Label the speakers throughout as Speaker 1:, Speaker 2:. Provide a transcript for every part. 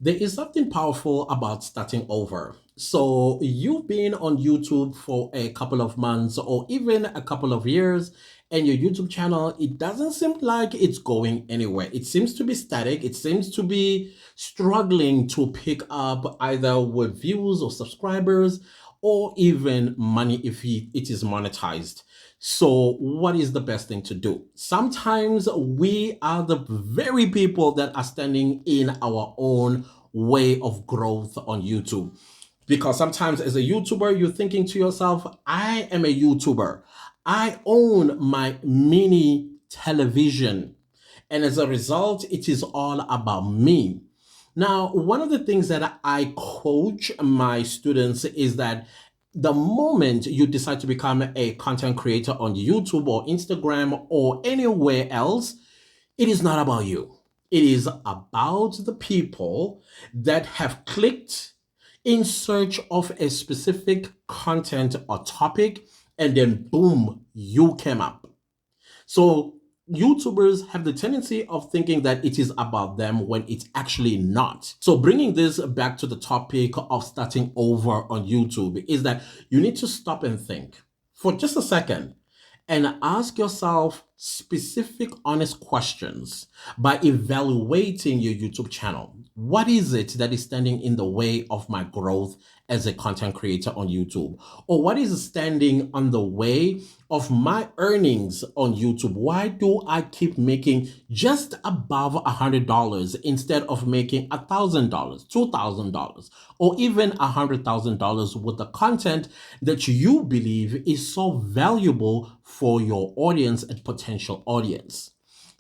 Speaker 1: There is something powerful about starting over. So, you've been on YouTube for a couple of months or even a couple of years, and your YouTube channel, it doesn't seem like it's going anywhere. It seems to be static, it seems to be struggling to pick up either with views or subscribers or even money if it is monetized. So, what is the best thing to do? Sometimes we are the very people that are standing in our own way of growth on YouTube. Because sometimes, as a YouTuber, you're thinking to yourself, I am a YouTuber. I own my mini television. And as a result, it is all about me. Now, one of the things that I coach my students is that the moment you decide to become a content creator on YouTube or Instagram or anywhere else, it is not about you. It is about the people that have clicked in search of a specific content or topic, and then boom, you came up. So YouTubers have the tendency of thinking that it is about them when it's actually not. So bringing this back to the topic of starting over on YouTube is that you need to stop and think for just a second and ask yourself specific, honest questions by evaluating your YouTube channel. What is it that is standing in the way of my growth as a content creator on YouTube? Or what is standing on the way of my earnings on YouTube? Why do I keep making just above $100 instead of making $1,000, $2,000, or even $100,000 with the content that you believe is so valuable for your audience and potential audience?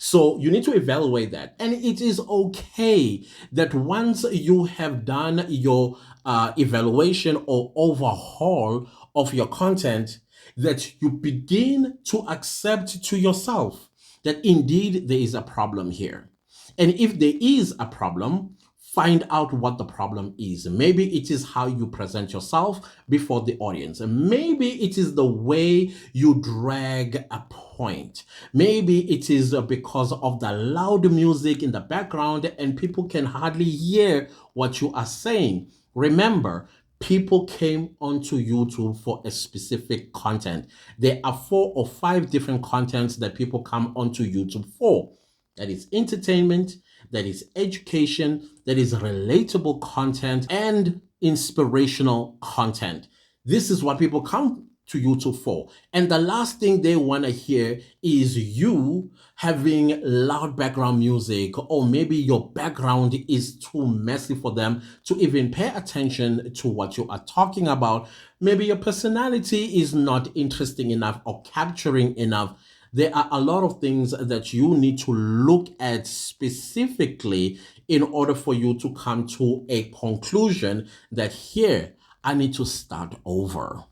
Speaker 1: So you need to evaluate that. And it is okay that once you have done your evaluation or overhaul of your content, that you begin to accept to yourself that indeed there is a problem here. And if there is a problem, find out what the problem is. Maybe it is how you present yourself before the audience. And maybe it is the way you drag a point. Maybe it is because of the loud music in the background and people can hardly hear what you are saying. Remember, people came onto YouTube for a specific content. There are 4 or 5 different contents that people come onto YouTube for. That is entertainment, that is education, that is relatable content, and inspirational content. This is what people come to YouTube for. And the last thing they want to hear is you having loud background music, or maybe your background is too messy for them to even pay attention to what you are talking about. Maybe your personality is not interesting enough or capturing enough. There are a lot of things that you need to look at specifically in order for you to come to a conclusion that here, I need to start over.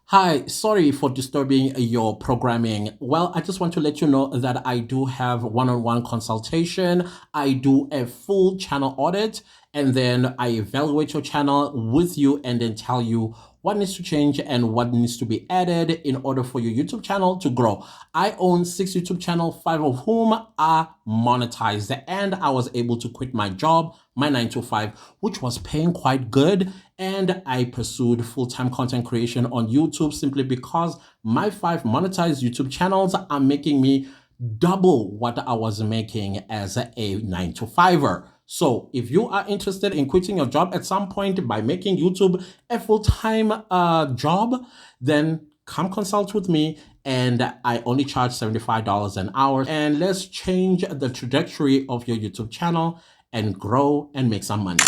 Speaker 1: Hi, sorry for disturbing your programming. Well, I just want to let you know that I do have one-on-one consultation. I do a full channel audit, and then I evaluate your channel with you and then tell you what needs to change and what needs to be added in order for your YouTube channel to grow. I own 6 YouTube channels, 5 of whom are monetized, and I was able to quit my job, my 9 to 5, which was paying quite good. And I pursued full-time content creation on YouTube simply because my 5 monetized YouTube channels are making me double what I was making as a 9 to 5er. So if you are interested in quitting your job at some point by making YouTube a full-time job, then come consult with me, and I only charge $75 an hour. And let's change the trajectory of your YouTube channel and grow and make some money.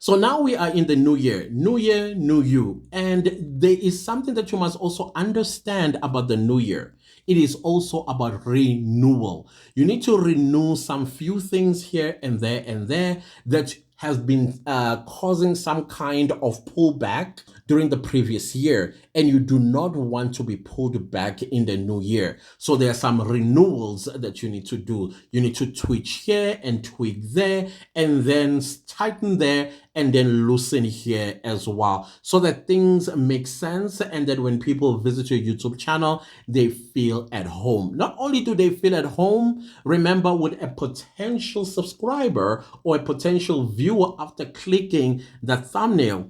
Speaker 1: So now we are in the new year, new you. And there is something that you must also understand about the new year. It is also about renewal. You need to renew some few things here and there that has been causing some kind of pullback during the previous year, and you do not want to be pulled back in the new year. So there are some renewals that you need to do. You need to tweak here and tweak there, and then tighten there, and then loosen here as well, so that things make sense, and that when people visit your YouTube channel, they feel at home. Not only do they feel at home, remember, with a potential subscriber or a potential viewer, viewer, after clicking the thumbnail,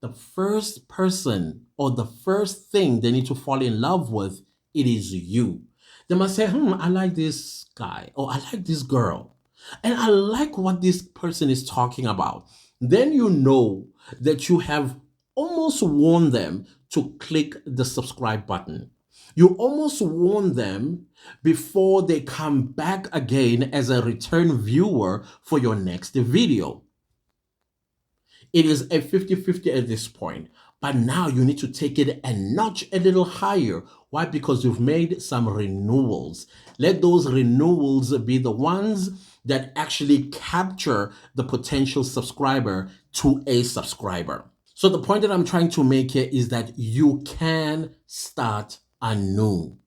Speaker 1: the first person or the first thing they need to fall in love with, it is you. They must say, I like this guy or I like this girl and I like what this person is talking about. Then you know that you have almost won them to click the subscribe button. You almost won them before they come back again as a return viewer for your next video. It is a 50-50 at this point. But now you need to take it a notch a little higher. Why? Because you've made some renewals. Let those renewals be the ones that actually capture the potential subscriber to a subscriber. So the point that I'm trying to make here is that you can start anew.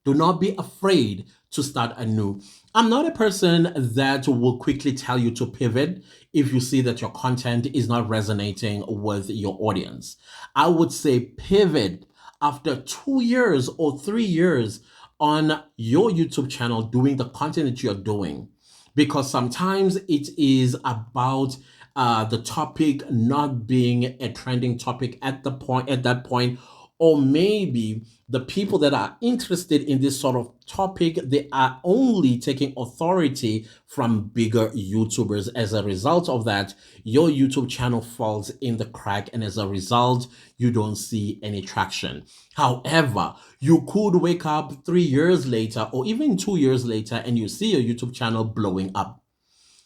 Speaker 1: Do not be afraid to start anew. I'm not a person that will quickly tell you to pivot if you see that your content is not resonating with your audience. I would say pivot after 2 years or 3 years on your YouTube channel doing the content that you're doing. Because sometimes it is about the topic not being a trending topic at that point, or maybe the people that are interested in this sort of topic, they are only taking authority from bigger YouTubers. As a result of that, your YouTube channel falls in the crack, and as a result, you don't see any traction. However, you could wake up 3 years later or even 2 years later and you see your YouTube channel blowing up.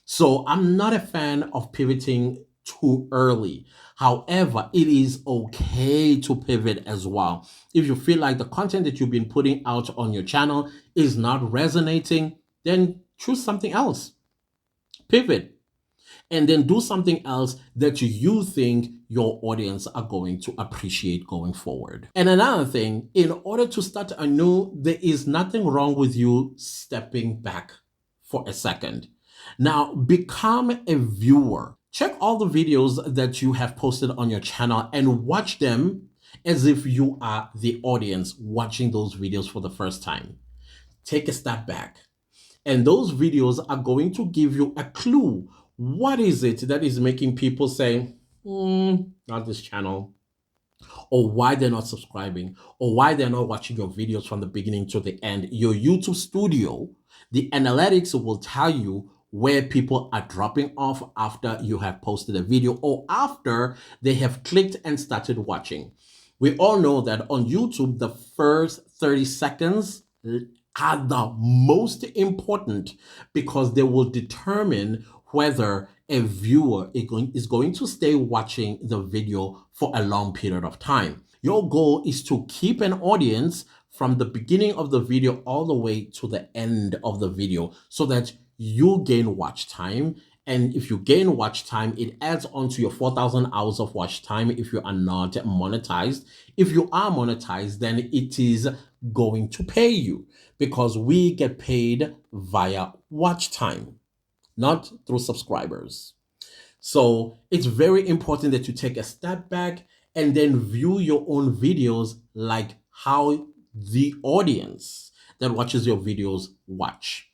Speaker 1: So I'm not a fan of pivoting too early. However, it is okay to pivot as well. If you feel like the content that you've been putting out on your channel is not resonating, then choose something else. Pivot. And then do something else that you think your audience are going to appreciate going forward. And another thing, in order to start anew, there is nothing wrong with you stepping back for a second. Now, become a viewer. Check all the videos that you have posted on your channel and watch them as if you are the audience watching those videos for the first time. Take a step back. And those videos are going to give you a clue. What is it that is making people say, not this channel? Or why they're not subscribing? Or why they're not watching your videos from the beginning to the end? Your YouTube studio, the analytics will tell you where people are dropping off after you have posted a video or after they have clicked and started watching. We all know that on YouTube, the first 30 seconds are the most important because they will determine whether a viewer is going to stay watching the video for a long period of time. Your goal is to keep an audience from the beginning of the video all the way to the end of the video so that you gain watch time. And if you gain watch time, it adds on to your 4,000 hours of watch time if you are not monetized. If you are monetized, then it is going to pay you because we get paid via watch time, not through subscribers. So it's very important that you take a step back and then view your own videos like how the audience that watches your videos watch.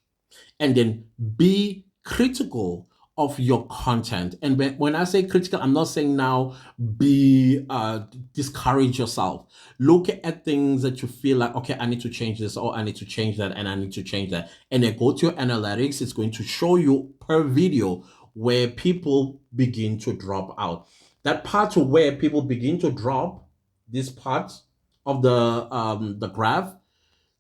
Speaker 1: And then be critical of your content. And when I say critical, I'm not saying now discourage yourself. Look at things that you feel like, okay, I need to change this, or I need to change that, and I need to change that. And then go to your analytics. It's going to show you per video where people begin to drop out. That part where people begin to drop, this part of the graph,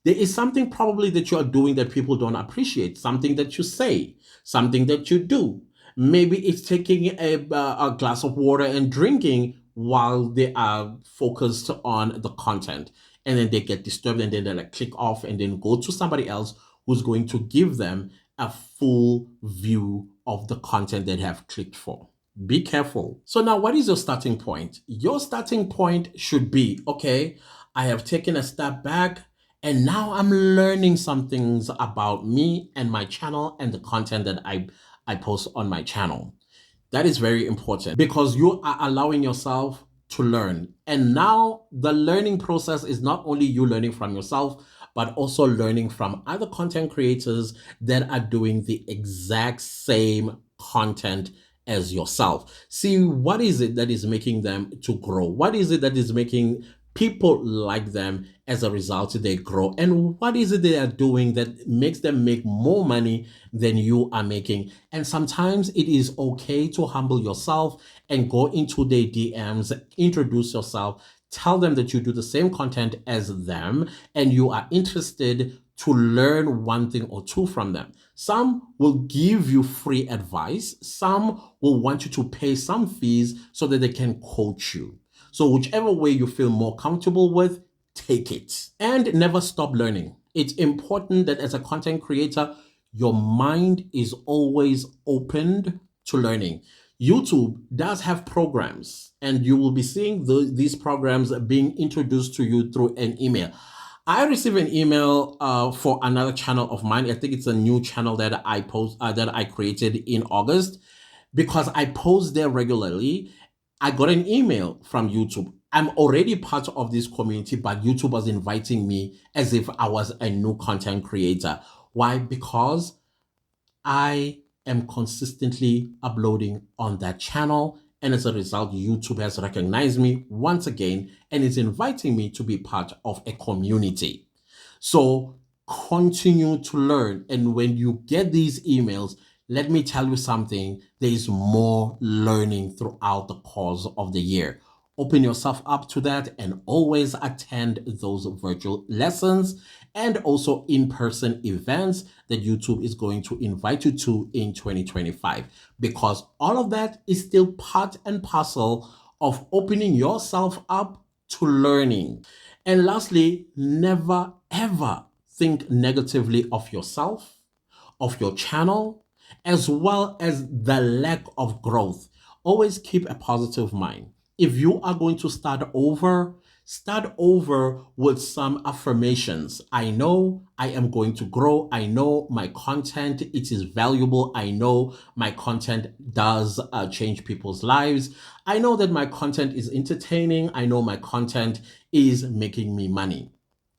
Speaker 1: there is something probably that you are doing that people don't appreciate, something that you say, something that you do. Maybe it's taking a glass of water and drinking while they are focused on the content. And then they get disturbed and then they like click off and then go to somebody else who's going to give them a full view of the content they have clicked for. Be careful. So now what is your starting point? Your starting point should be, okay, I have taken a step back and now I'm learning some things about me and my channel and the content that I post on my channel. That is very important because you are allowing yourself to learn. And now the learning process is not only you learning from yourself, but also learning from other content creators that are doing the exact same content as yourself. See what is it that is making them to grow? What is it that is making people like them? As a result, they grow. And what is it they are doing that makes them make more money than you are making? And sometimes it is okay to humble yourself and go into their DMs, introduce yourself, tell them that you do the same content as them and you are interested to learn one thing or two from them. Some will give you free advice. Some will want you to pay some fees so that they can coach you. So whichever way you feel more comfortable with, take it. And never stop learning. It's important that as a content creator, your mind is always opened to learning. YouTube does have programs, and you will be seeing these programs being introduced to you through an email. I received an email for another channel of mine. I think it's a new channel that I created in August because I post there regularly. I got an email from YouTube. I'm already part of this community, but YouTube was inviting me as if I was a new content creator. Why? Because I am consistently uploading on that channel. And as a result, YouTube has recognized me once again and is inviting me to be part of a community. So continue to learn. And when you get these emails, let me tell you something, there is more learning throughout the course of the year. Open yourself up to that and always attend those virtual lessons and also in-person events that YouTube is going to invite you to in 2025, because all of that is still part and parcel of opening yourself up to learning. And lastly, never ever think negatively of yourself, of your channel, as well as the lack of growth. Always keep a positive mind. If you are going to start over with some affirmations. I know I am going to grow. I know my content, it is valuable. I know my content does change people's lives. I know that my content is entertaining. I know my content is making me money.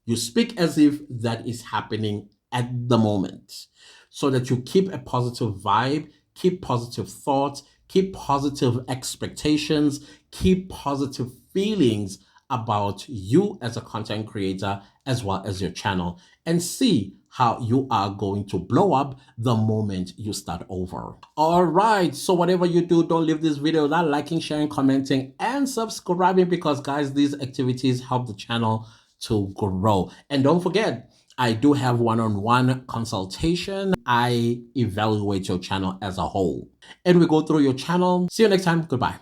Speaker 1: You speak as if that is happening at the moment so that you keep a positive vibe, keep positive thoughts, keep positive expectations, keep positive feelings about you as a content creator as well as your channel, and see how you are going to blow up the moment you start over. All right, so whatever you do, don't leave this video without liking, sharing, commenting, and subscribing, because guys, these activities help the channel to grow. And don't forget, I do have one-on-one consultation. I evaluate your channel as a whole and we go through your channel. See you next time. Goodbye.